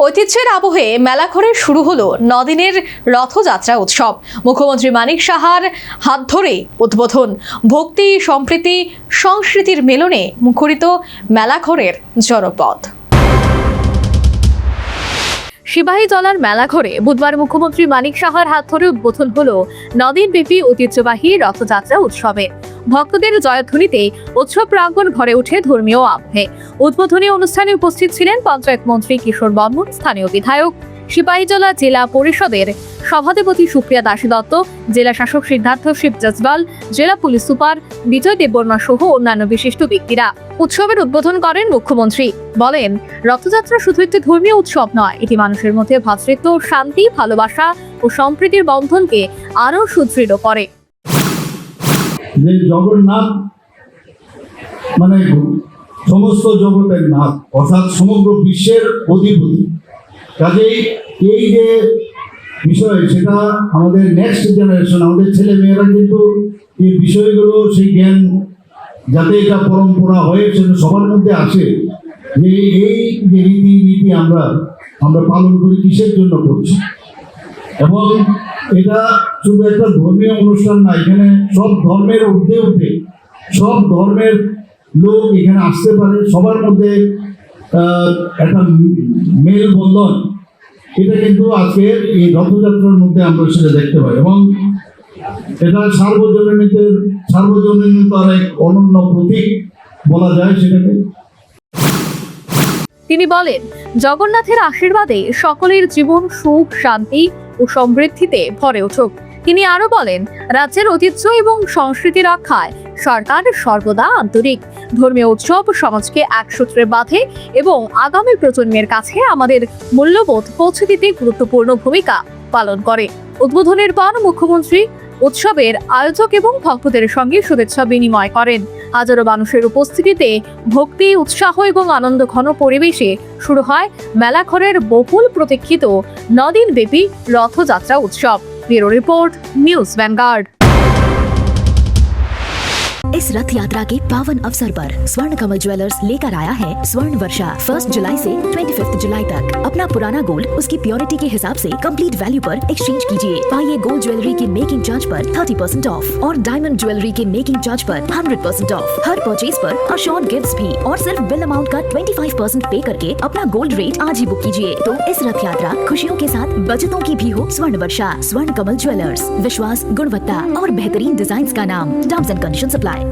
ঐতিহ্যের আবহে মেলাঘরে শুরু হলো 9 দিনের রথযাত্রা উৎসব। মুখ্যমন্ত্রী মানিক সাহার হাত ধরে উদ্বোধন। ভক্তি, সম্প্রীতি, সংস্কৃতির মেলনে মুখরিত মেলাঘরের জনপদ। সিপাহীজলার মেলাঘরে বুধবার মুখ্যমন্ত্রী মানিক সাহার হাত ধরে উদ্বোধন হলো 9 দিনব্যাপী ঐতিহ্যবাহী রথযাত্রা উৎসবে। ভক্তদের জয়ধ্বনিতে উৎসব প্রাঙ্গণ ভরে ওঠে ধর্মীয় আবহে। উদ্বোধনী অনুষ্ঠানে উপস্থিত ছিলেন পঞ্চায়েত মন্ত্রী কিশোর বর্মন, স্থানীয় বিধায়ক, সিপাহীজলা জেলা পরিষদের সভাধিপতি সুপ্রিয়া দাসী দত্ত, জেলা শাসক সিদ্ধার্থ শিব জসওয়াল, জেলা পুলিশ সুপার বিজয় দেববর্মা সহ অন্যান্য বিশিষ্ট ব্যক্তিরা। উৎসবের উদ্বোধন করেন মুখ্যমন্ত্রী। বলেন, রথযাত্রা শুধু একটি ধর্মীয় উৎসব নয়, এটি মানুষের মধ্যে ভ্রাতৃত্ব, শান্তি, ভালোবাসা ও সম্প্রীতির বন্ধনকে আরও সুদৃঢ় করে। যে জগন্নাথ মানে সমস্ত জগতের নাথ, অর্থাৎ সমগ্র বিশ্বের অধিপতি। কাজেই এই যে বিষয়, সেটা আমাদের নেক্সট জেনারেশন, আমাদের ছেলে মেয়েরা কিন্তু এই বিষয়গুলো, সেই জ্ঞান যাতে এটা পরম্পরা হয়ে সেটা সবার মধ্যে আসে, যে এই যে রীতি আমরা পালন করি কিসের জন্য করছি। এবং এটা শুধু একটা ধর্মীয় অনুষ্ঠান না, এখানে সব ধর্মের ঊর্ধ্বে সব ধর্মের লোক এখানে আসতে পারে, সবার মধ্যে একটা মেলবন্ধন, এটা কিন্তু আজকের এই রথযাত্রার মধ্যে আমরা সেটা দেখতে পাই। এবং এটা সার্বজনীনতার এক অনন্য প্রতীক বলা যায় সেটাকে। তিনি বলেন, জগন্নাথের আশীর্বাদে সকলের জীবন সুখ, শান্তি ও সমৃদ্ধিতে ভরে উঠুক। তিনি আরো বলেন, রাজ্যের ঐতিহ্য এবং সংস্কৃতি রক্ষায় সরকার সর্বদা আন্তরিক। ধর্মীয় উৎসব সমাজকে এক সূত্রে বাঁধে এবং আগামী প্রজন্মের কাছে আমাদের মূল্যবোধ পৌঁছে দিতে গুরুত্বপূর্ণ ভূমিকা পালন করে। উদ্বোধনের পর মুখ্যমন্ত্রী উৎসবের আয়োজক এবং ভক্তদের সঙ্গে শুভেচ্ছা বিনিময় করেন। হাজারো মানুষের উপস্থিতিতে ভক্তি, উৎসাহ এবং আনন্দ ঘন পরিবেশে শুরু হয় মেলাঘরের বহুল প্রতীক্ষিত 9 দিনব্যাপী রথযাত্রা উৎসব। Bureau report, news vanguard. इस रथ यात्रा के पावन अवसर पर स्वर्ण कमल ज्वेलर्स लेकर आया है स्वर्ण वर्षा। 1 जुलाई से 25 जुलाई तक अपना पुराना गोल्ड उसकी प्योरिटी के हिसाब से कंप्लीट वैल्यू पर एक्सचेंज कीजिए। पाइए गोल्ड ज्वेलरी के मेकिंग चार्ज पर 30% ऑफ और डायमंड ज्वेलरी के मेकिंग चार्ज पर 100% ऑफ। हर परचेज पर अशोर्ड गिफ्ट्स भी और सिर्फ बिल अमाउंट का 25% पे करके अपना गोल्ड रेट आज ही बुक कीजिए। तो इस रथ यात्रा खुशियों के साथ बचतों की भी हो स्वर्ण वर्षा। स्वर्ण कमल ज्वेलर्स, विश्वास, गुणवत्ता और बेहतरीन डिजाइन का नाम। Terms and conditions apply.